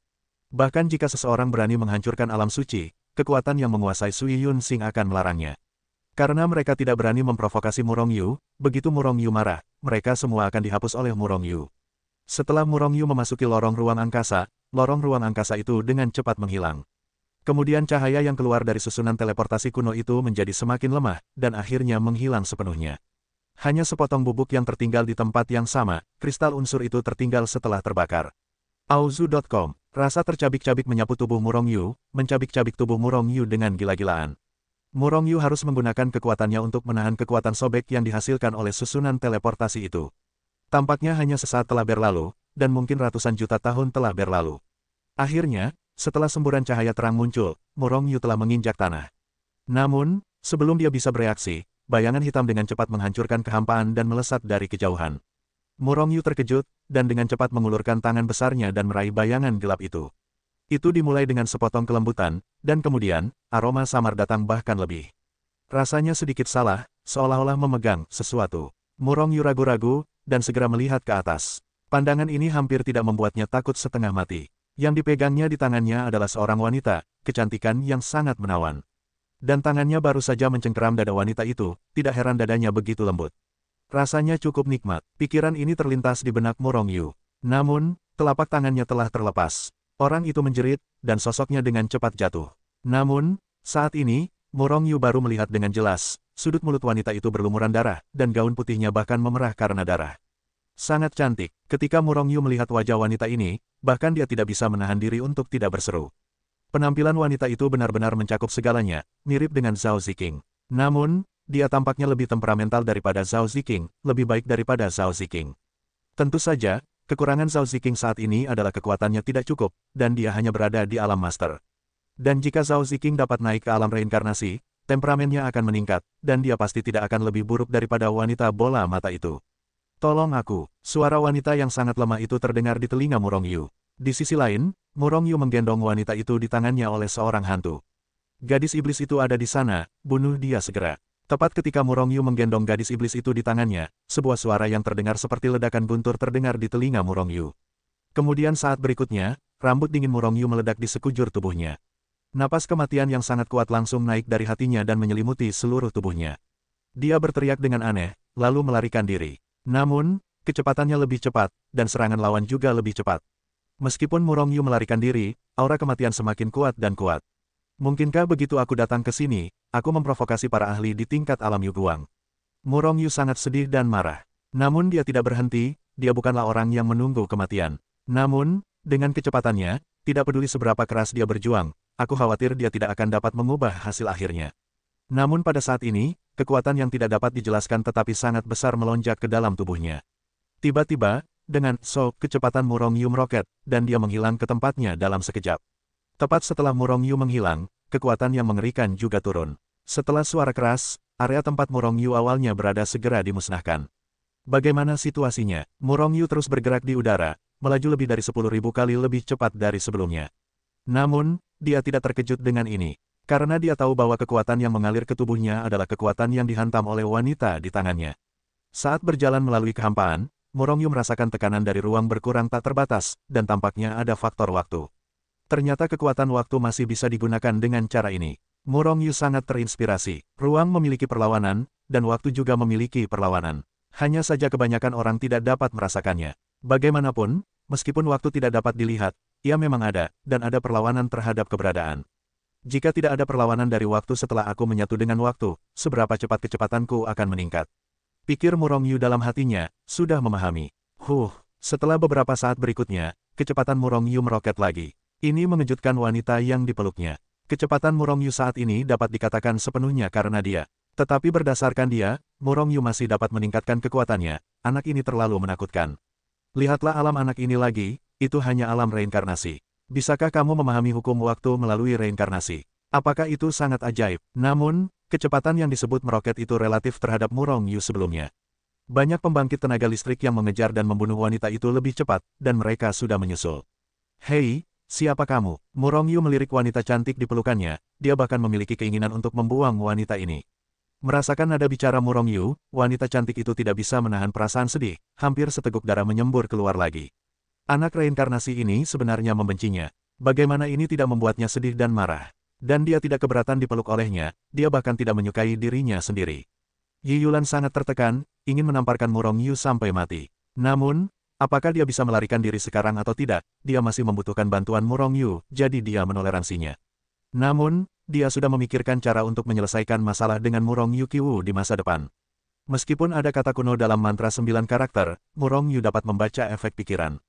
Bahkan jika seseorang berani menghancurkan alam suci, kekuatan yang menguasai Sui Yunsing akan melarangnya. Karena mereka tidak berani memprovokasi Murong Yu, begitu Murong Yu marah, mereka semua akan dihapus oleh Murong Yu. Setelah Murong Yu memasuki lorong ruang angkasa itu dengan cepat menghilang. Kemudian cahaya yang keluar dari susunan teleportasi kuno itu menjadi semakin lemah, dan akhirnya menghilang sepenuhnya. Hanya sepotong bubuk yang tertinggal di tempat yang sama, kristal unsur itu tertinggal setelah terbakar. Auzu.com. Rasa tercabik-cabik menyapu tubuh Murong Yu, mencabik-cabik tubuh Murong Yu dengan gila-gilaan. Murong Yu harus menggunakan kekuatannya untuk menahan kekuatan sobek yang dihasilkan oleh susunan teleportasi itu. Tampaknya hanya sesaat telah berlalu, dan mungkin ratusan juta tahun telah berlalu. Akhirnya, setelah semburan cahaya terang muncul, Murong Yu telah menginjak tanah. Namun, sebelum dia bisa bereaksi, bayangan hitam dengan cepat menghancurkan kehampaan dan melesat dari kejauhan. Murong Yu terkejut, dan dengan cepat mengulurkan tangan besarnya dan meraih bayangan gelap itu. Itu dimulai dengan sepotong kelembutan, dan kemudian, aroma samar datang bahkan lebih. Rasanya sedikit salah, seolah-olah memegang sesuatu. Murong Yu ragu-ragu, dan segera melihat ke atas. Pandangan ini hampir tidak membuatnya takut setengah mati. Yang dipegangnya di tangannya adalah seorang wanita, kecantikan yang sangat menawan. Dan tangannya baru saja mencengkeram dada wanita itu, tidak heran dadanya begitu lembut. Rasanya cukup nikmat, pikiran ini terlintas di benak Murong Yu. Namun, telapak tangannya telah terlepas. Orang itu menjerit, dan sosoknya dengan cepat jatuh. Namun, saat ini, Murong Yu baru melihat dengan jelas, sudut mulut wanita itu berlumuran darah, dan gaun putihnya bahkan memerah karena darah. Sangat cantik, ketika Murong Yu melihat wajah wanita ini, bahkan dia tidak bisa menahan diri untuk tidak berseru. Penampilan wanita itu benar-benar mencakup segalanya, mirip dengan Zhao Ziqing. Namun, dia tampaknya lebih temperamental daripada Zhao Ziqing, lebih baik daripada Zhao Ziqing. Tentu saja, kekurangan Zhao Ziqing saat ini adalah kekuatannya tidak cukup, dan dia hanya berada di alam master. Dan jika Zhao Ziqing dapat naik ke alam reinkarnasi, temperamennya akan meningkat, dan dia pasti tidak akan lebih buruk daripada wanita bola mata itu. Tolong aku, suara wanita yang sangat lemah itu terdengar di telinga Murong Yu. Di sisi lain, Murong Yu menggendong wanita itu di tangannya oleh seorang hantu. Gadis iblis itu ada di sana, bunuh dia segera. Tepat ketika Murong Yu menggendong gadis iblis itu di tangannya, sebuah suara yang terdengar seperti ledakan guntur terdengar di telinga Murong Yu. Kemudian saat berikutnya, rambut dingin Murong Yu meledak di sekujur tubuhnya. Napas kematian yang sangat kuat langsung naik dari hatinya dan menyelimuti seluruh tubuhnya. Dia berteriak dengan aneh, lalu melarikan diri. Namun, kecepatannya lebih cepat, dan serangan lawan juga lebih cepat. Meskipun Murong Yu melarikan diri, aura kematian semakin kuat dan kuat. Mungkinkah begitu aku datang ke sini, aku memprovokasi para ahli di tingkat alam Yuguang? Murong Yu sangat sedih dan marah. Namun dia tidak berhenti, dia bukanlah orang yang menunggu kematian. Namun, dengan kecepatannya, tidak peduli seberapa keras dia berjuang, aku khawatir dia tidak akan dapat mengubah hasil akhirnya. Namun pada saat ini, kekuatan yang tidak dapat dijelaskan tetapi sangat besar melonjak ke dalam tubuhnya. Tiba-tiba, dengan kecepatan Murong Yu meroket, dan dia menghilang ke tempatnya dalam sekejap. Tepat setelah Murong Yu menghilang, kekuatan yang mengerikan juga turun. Setelah suara keras, area tempat Murong Yu awalnya berada segera dimusnahkan. Bagaimana situasinya? Murong Yu terus bergerak di udara, melaju lebih dari 10.000 kali lebih cepat dari sebelumnya. Namun, dia tidak terkejut dengan ini. Karena dia tahu bahwa kekuatan yang mengalir ke tubuhnya adalah kekuatan yang dihantam oleh wanita di tangannya. Saat berjalan melalui kehampaan, Murong Yu merasakan tekanan dari ruang berkurang tak terbatas, dan tampaknya ada faktor waktu. Ternyata kekuatan waktu masih bisa digunakan dengan cara ini. Murong Yu sangat terinspirasi. Ruang memiliki perlawanan, dan waktu juga memiliki perlawanan. Hanya saja kebanyakan orang tidak dapat merasakannya. Bagaimanapun, meskipun waktu tidak dapat dilihat, ia memang ada, dan ada perlawanan terhadap keberadaan. Jika tidak ada perlawanan dari waktu setelah aku menyatu dengan waktu, seberapa cepat kecepatanku akan meningkat. Pikir Murong Yu dalam hatinya, sudah memahami. Setelah beberapa saat berikutnya, kecepatan Murong Yu meroket lagi. Ini mengejutkan wanita yang dipeluknya. Kecepatan Murong Yu saat ini dapat dikatakan sepenuhnya karena dia. Tetapi berdasarkan dia, Murong Yu masih dapat meningkatkan kekuatannya. Anak ini terlalu menakutkan. Lihatlah alam anak ini lagi, itu hanya alam reinkarnasi. Bisakah kamu memahami hukum waktu melalui reinkarnasi? Apakah itu sangat ajaib? Namun, kecepatan yang disebut meroket itu relatif terhadap Murong Yu sebelumnya. Banyak pembangkit tenaga listrik yang mengejar dan membunuh wanita itu lebih cepat, dan mereka sudah menyusul. Hei! Siapa kamu? Murong Yu melirik wanita cantik di pelukannya, dia bahkan memiliki keinginan untuk membuang wanita ini. Merasakan nada bicara Murong Yu, wanita cantik itu tidak bisa menahan perasaan sedih, hampir seteguk darah menyembur keluar lagi. Anak reinkarnasi ini sebenarnya membencinya. Bagaimana ini tidak membuatnya sedih dan marah? Dan dia tidak keberatan dipeluk olehnya, dia bahkan tidak menyukai dirinya sendiri. Yi Yulan sangat tertekan, ingin menamparkan Murong Yu sampai mati. Namun, apakah dia bisa melarikan diri sekarang atau tidak, dia masih membutuhkan bantuan Murong Yu, jadi dia menoleransinya. Namun, dia sudah memikirkan cara untuk menyelesaikan masalah dengan Murong Yu Qiwu di masa depan. Meskipun ada kata kuno dalam mantra 9 karakter, Murong Yu dapat membaca efek pikiran.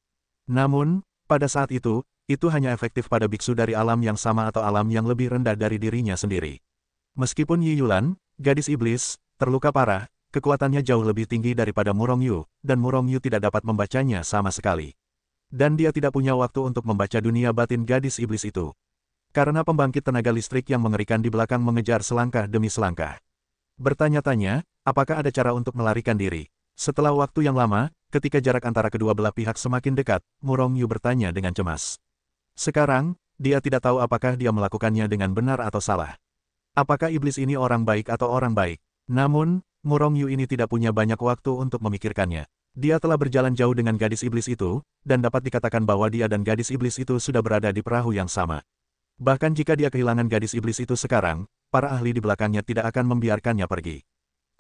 Namun, pada saat itu hanya efektif pada biksu dari alam yang sama atau alam yang lebih rendah dari dirinya sendiri. Meskipun Yi Yulan, gadis iblis, terluka parah, kekuatannya jauh lebih tinggi daripada Murong Yu, dan Murong Yu tidak dapat membacanya sama sekali. Dan dia tidak punya waktu untuk membaca dunia batin gadis iblis itu. Karena pembangkit tenaga listrik yang mengerikan di belakang mengejar selangkah demi selangkah. Bertanya-tanya, apakah ada cara untuk melarikan diri? Setelah waktu yang lama, ketika jarak antara kedua belah pihak semakin dekat, Murong Yu bertanya dengan cemas. Sekarang, dia tidak tahu apakah dia melakukannya dengan benar atau salah. Apakah iblis ini orang baik atau orang baik? Namun, Murong Yu ini tidak punya banyak waktu untuk memikirkannya. Dia telah berjalan jauh dengan gadis iblis itu, dan dapat dikatakan bahwa dia dan gadis iblis itu sudah berada di perahu yang sama. Bahkan jika dia kehilangan gadis iblis itu sekarang, para ahli di belakangnya tidak akan membiarkannya pergi.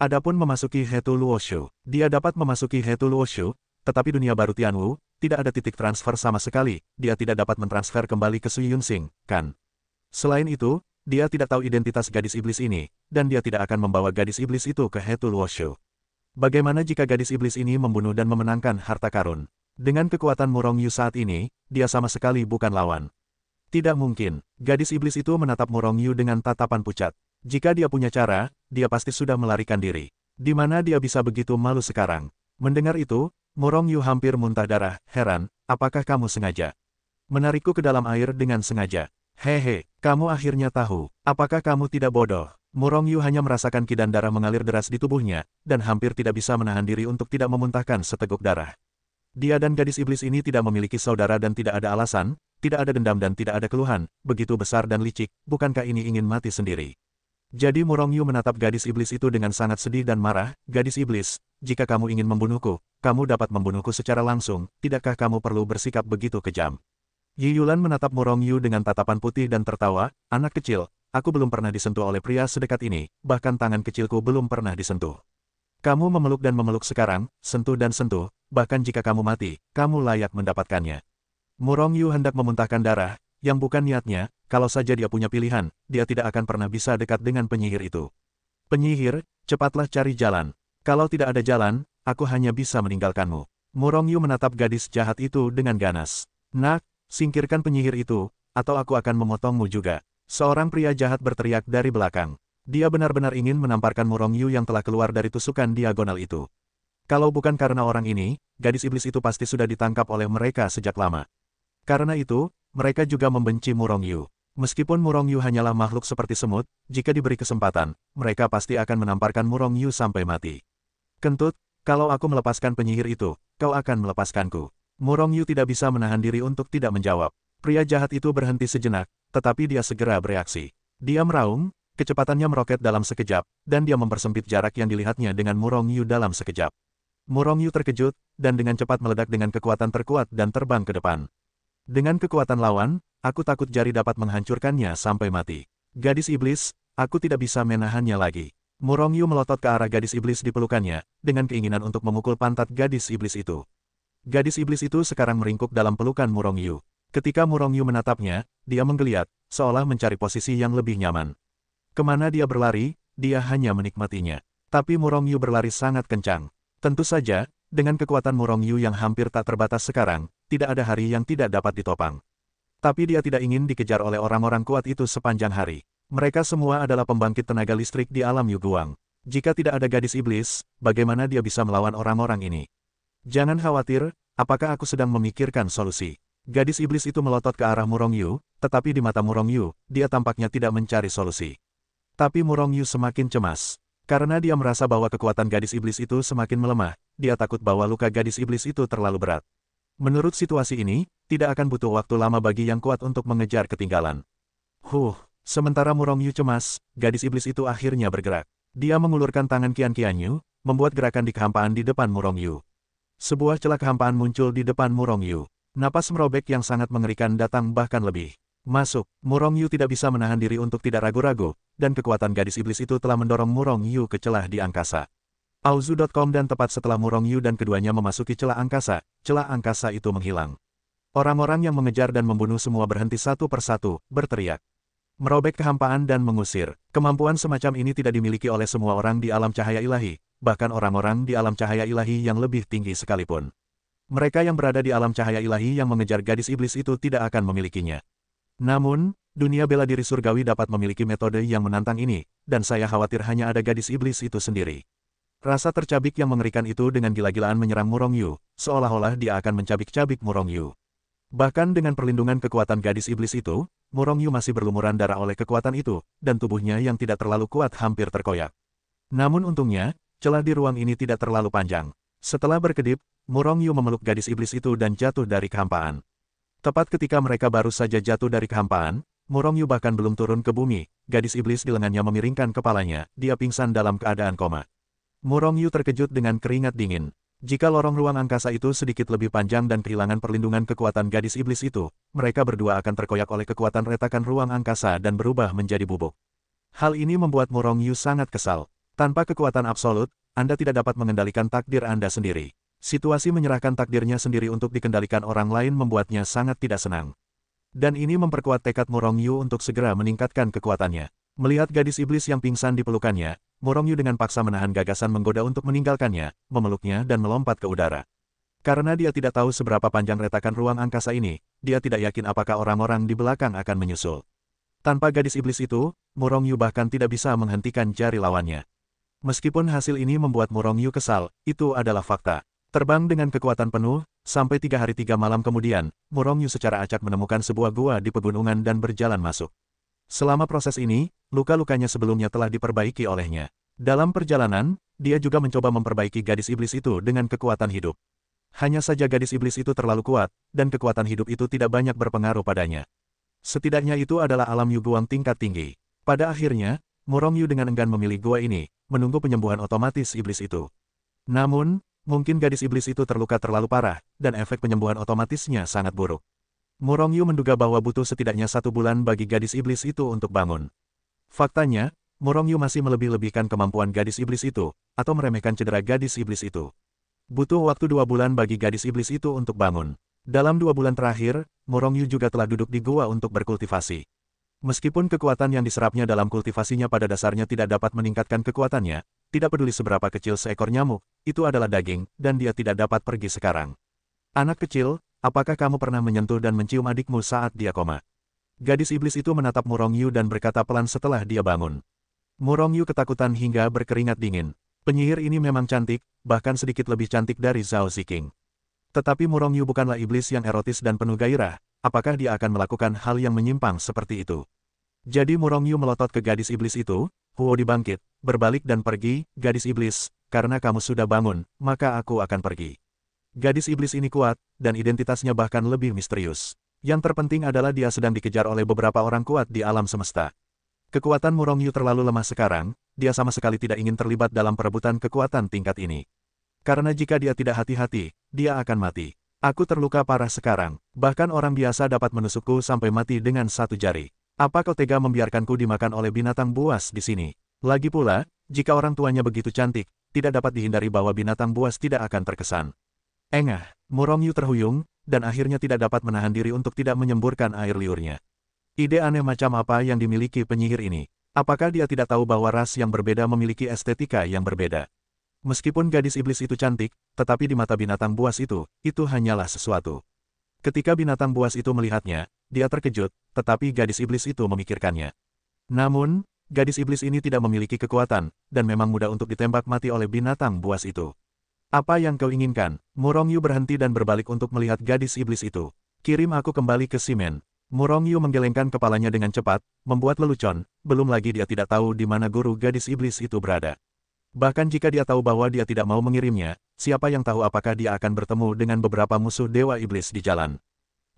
Adapun memasuki Hetu Luoshu, dia dapat memasuki Hetu Luoshu, tetapi dunia baru Tianwu, tidak ada titik transfer sama sekali, dia tidak dapat mentransfer kembali ke Sui Yunsing, kan? Selain itu, dia tidak tahu identitas gadis iblis ini, dan dia tidak akan membawa gadis iblis itu ke Hetu Luoshu. Bagaimana jika gadis iblis ini membunuh dan memenangkan harta karun? Dengan kekuatan Murong Yu saat ini, dia sama sekali bukan lawan. Tidak mungkin, gadis iblis itu menatap Murong Yu dengan tatapan pucat. Jika dia punya cara, dia pasti sudah melarikan diri. Di mana dia bisa begitu malu sekarang? Mendengar itu, Murong Yu hampir muntah darah, heran, apakah kamu sengaja menarikku ke dalam air dengan sengaja? Hehe, kamu akhirnya tahu, apakah kamu tidak bodoh? Murong Yu hanya merasakan kidan darah mengalir deras di tubuhnya, dan hampir tidak bisa menahan diri untuk tidak memuntahkan seteguk darah. Dia dan gadis iblis ini tidak memiliki saudara dan tidak ada alasan, tidak ada dendam dan tidak ada keluhan, begitu besar dan licik, bukankah ini ingin mati sendiri? Jadi Murong Yu menatap gadis iblis itu dengan sangat sedih dan marah, gadis iblis, jika kamu ingin membunuhku, kamu dapat membunuhku secara langsung, tidakkah kamu perlu bersikap begitu kejam? Yi Yulan menatap Murong Yu dengan tatapan putih dan tertawa, anak kecil, aku belum pernah disentuh oleh pria sedekat ini, bahkan tangan kecilku belum pernah disentuh. Kamu memeluk dan memeluk sekarang, sentuh dan sentuh, bahkan jika kamu mati, kamu layak mendapatkannya. Murong Yu hendak memuntahkan darah, yang bukan niatnya, kalau saja dia punya pilihan, dia tidak akan pernah bisa dekat dengan penyihir itu. Penyihir, cepatlah cari jalan. Kalau tidak ada jalan, aku hanya bisa meninggalkanmu. Murong Yu menatap gadis jahat itu dengan ganas. Nak, singkirkan penyihir itu, atau aku akan memotongmu juga. Seorang pria jahat berteriak dari belakang. Dia benar-benar ingin menamparkan Murong Yu yang telah keluar dari tusukan diagonal itu. Kalau bukan karena orang ini, gadis iblis itu pasti sudah ditangkap oleh mereka sejak lama. Karena itu, mereka juga membenci Murong Yu. Meskipun Murong Yu hanyalah makhluk seperti semut, jika diberi kesempatan, mereka pasti akan menamparkan Murong Yu sampai mati. Kentut, kalau aku melepaskan penyihir itu, kau akan melepaskanku. Murong Yu tidak bisa menahan diri untuk tidak menjawab. Pria jahat itu berhenti sejenak, tetapi dia segera bereaksi. Dia meraung, kecepatannya meroket dalam sekejap, dan dia mempersempit jarak yang dilihatnya dengan Murong Yu dalam sekejap. Murong Yu terkejut, dan dengan cepat meledak dengan kekuatan terkuat dan terbang ke depan. Dengan kekuatan lawan, aku takut jari dapat menghancurkannya sampai mati. Gadis iblis, aku tidak bisa menahannya lagi. Murong Yu melotot ke arah gadis iblis di pelukannya, dengan keinginan untuk memukul pantat gadis iblis itu. Gadis iblis itu sekarang meringkuk dalam pelukan Murong Yu. Ketika Murong Yu menatapnya, dia menggeliat, seolah mencari posisi yang lebih nyaman. Kemana dia berlari, dia hanya menikmatinya. Tapi Murong Yu berlari sangat kencang. Tentu saja, dengan kekuatan Murong Yu yang hampir tak terbatas sekarang, tidak ada hari yang tidak dapat ditopang. Tapi dia tidak ingin dikejar oleh orang-orang kuat itu sepanjang hari. Mereka semua adalah pembangkit tenaga listrik di alam Yuguang. Jika tidak ada gadis iblis, bagaimana dia bisa melawan orang-orang ini? Jangan khawatir, apakah aku sedang memikirkan solusi? Gadis iblis itu melotot ke arah Murong Yu, tetapi di mata Murong Yu, dia tampaknya tidak mencari solusi. Tapi Murong Yu semakin cemas. Karena dia merasa bahwa kekuatan gadis iblis itu semakin melemah, dia takut bahwa luka gadis iblis itu terlalu berat. Menurut situasi ini, tidak akan butuh waktu lama bagi yang kuat untuk mengejar ketinggalan. Sementara Murong Yu cemas, gadis iblis itu akhirnya bergerak. Dia mengulurkan tangan Qian Qianyu, membuat gerakan di kehampaan di depan Murong Yu. Sebuah celah kehampaan muncul di depan Murong Yu. Napas merobek yang sangat mengerikan datang bahkan lebih. Masuk, Murong Yu tidak bisa menahan diri untuk tidak ragu-ragu, dan kekuatan gadis iblis itu telah mendorong Murong Yu ke celah di angkasa. Auzu.com dan tepat setelah Murong Yu dan keduanya memasuki celah angkasa itu menghilang. Orang-orang yang mengejar dan membunuh semua berhenti satu persatu, berteriak. Merobek kehampaan dan mengusir. Kemampuan semacam ini tidak dimiliki oleh semua orang di alam cahaya ilahi, bahkan orang-orang di alam cahaya ilahi yang lebih tinggi sekalipun. Mereka yang berada di alam cahaya ilahi yang mengejar gadis iblis itu tidak akan memilikinya. Namun, dunia bela diri surgawi dapat memiliki metode yang menantang ini, dan saya khawatir hanya ada gadis iblis itu sendiri. Rasa tercabik yang mengerikan itu dengan gila-gilaan menyerang Murong Yu, seolah-olah dia akan mencabik-cabik Murong Yu. Bahkan dengan perlindungan kekuatan gadis iblis itu, Murong Yu masih berlumuran darah oleh kekuatan itu, dan tubuhnya yang tidak terlalu kuat hampir terkoyak. Namun untungnya, celah di ruang ini tidak terlalu panjang. Setelah berkedip, Murong Yu memeluk gadis iblis itu dan jatuh dari kehampaan. Tepat ketika mereka baru saja jatuh dari kehampaan, Murong Yu bahkan belum turun ke bumi, gadis iblis di lengannya memiringkan kepalanya, dia pingsan dalam keadaan koma. Murong Yu terkejut dengan keringat dingin. Jika lorong ruang angkasa itu sedikit lebih panjang dan kehilangan perlindungan kekuatan gadis iblis itu, mereka berdua akan terkoyak oleh kekuatan retakan ruang angkasa dan berubah menjadi bubuk. Hal ini membuat Murong Yu sangat kesal. Tanpa kekuatan absolut, Anda tidak dapat mengendalikan takdir Anda sendiri. Situasi menyerahkan takdirnya sendiri untuk dikendalikan orang lain membuatnya sangat tidak senang. Dan ini memperkuat tekad Murong Yu untuk segera meningkatkan kekuatannya. Melihat gadis iblis yang pingsan di pelukannya, Murong Yu dengan paksa menahan gagasan menggoda untuk meninggalkannya, memeluknya dan melompat ke udara. Karena dia tidak tahu seberapa panjang retakan ruang angkasa ini, dia tidak yakin apakah orang-orang di belakang akan menyusul. Tanpa gadis iblis itu, Murong Yu bahkan tidak bisa menghentikan jari lawannya. Meskipun hasil ini membuat Murong Yu kesal, itu adalah fakta. Terbang dengan kekuatan penuh, sampai 3 hari 3 malam kemudian, Murong Yu secara acak menemukan sebuah gua di pegunungan dan berjalan masuk. Selama proses ini, luka-lukanya sebelumnya telah diperbaiki olehnya. Dalam perjalanan, dia juga mencoba memperbaiki gadis iblis itu dengan kekuatan hidup. Hanya saja gadis iblis itu terlalu kuat, dan kekuatan hidup itu tidak banyak berpengaruh padanya. Setidaknya itu adalah alam Yu Guang tingkat tinggi. Pada akhirnya, Murong Yu dengan enggan memilih gua ini, menunggu penyembuhan otomatis iblis itu. Namun, mungkin gadis iblis itu terluka terlalu parah, dan efek penyembuhan otomatisnya sangat buruk. Murong Yu menduga bahwa butuh setidaknya 1 bulan bagi gadis iblis itu untuk bangun. Faktanya, Murong Yu masih melebih-lebihkan kemampuan gadis iblis itu, atau meremehkan cedera gadis iblis itu. Butuh waktu 2 bulan bagi gadis iblis itu untuk bangun. Dalam 2 bulan terakhir, Murong Yu juga telah duduk di gua untuk berkultivasi. Meskipun kekuatan yang diserapnya dalam kultivasinya pada dasarnya tidak dapat meningkatkan kekuatannya, tidak peduli seberapa kecil seekor nyamuk, itu adalah daging, dan dia tidak dapat pergi sekarang. Anak kecil, apakah kamu pernah menyentuh dan mencium adikmu saat dia koma? Gadis iblis itu menatap Murong Yu dan berkata pelan setelah dia bangun. Murong Yu ketakutan hingga berkeringat dingin. Penyihir ini memang cantik, bahkan sedikit lebih cantik dari Zhao Ziqing. Tetapi Murong Yu bukanlah iblis yang erotis dan penuh gairah, apakah dia akan melakukan hal yang menyimpang seperti itu? Jadi Murong Yu melotot ke gadis iblis itu, Huo dibangkit, berbalik dan pergi, gadis iblis, karena kamu sudah bangun, maka aku akan pergi. Gadis iblis ini kuat, dan identitasnya bahkan lebih misterius. Yang terpenting adalah dia sedang dikejar oleh beberapa orang kuat di alam semesta. Kekuatan Murong Yu terlalu lemah sekarang, dia sama sekali tidak ingin terlibat dalam perebutan kekuatan tingkat ini. Karena jika dia tidak hati-hati, dia akan mati. Aku terluka parah sekarang, bahkan orang biasa dapat menusukku sampai mati dengan 1 jari. Apa kau tega membiarkanku dimakan oleh binatang buas di sini? Lagi pula, jika orang tuanya begitu cantik, tidak dapat dihindari bahwa binatang buas tidak akan terkesan. Engah, Murong Yu terhuyung, dan akhirnya tidak dapat menahan diri untuk tidak menyemburkan air liurnya. Ide aneh macam apa yang dimiliki penyihir ini? Apakah dia tidak tahu bahwa ras yang berbeda memiliki estetika yang berbeda? Meskipun gadis iblis itu cantik, tetapi di mata binatang buas itu hanyalah sesuatu. Ketika binatang buas itu melihatnya, dia terkejut, tetapi gadis iblis itu memikirkannya. Namun, gadis iblis ini tidak memiliki kekuatan, dan memang mudah untuk ditembak mati oleh binatang buas itu. Apa yang kau inginkan? Murong Yu berhenti dan berbalik untuk melihat gadis iblis itu. Kirim aku kembali ke Simen. Murong Yu menggelengkan kepalanya dengan cepat, membuat lelucon, belum lagi dia tidak tahu di mana guru gadis iblis itu berada. Bahkan jika dia tahu bahwa dia tidak mau mengirimnya, siapa yang tahu apakah dia akan bertemu dengan beberapa musuh dewa iblis di jalan.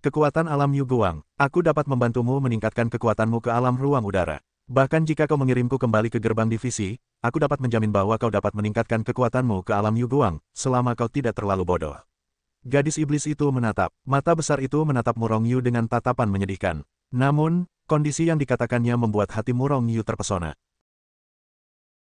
Kekuatan alam Yu Guang, aku dapat membantumu meningkatkan kekuatanmu ke alam ruang udara. Bahkan jika kau mengirimku kembali ke gerbang divisi, aku dapat menjamin bahwa kau dapat meningkatkan kekuatanmu ke alam Yu Guang, selama kau tidak terlalu bodoh. Gadis iblis itu menatap, mata besar itu menatap Murong Yu dengan tatapan menyedihkan. Namun, kondisi yang dikatakannya membuat hati Murong Yu terpesona.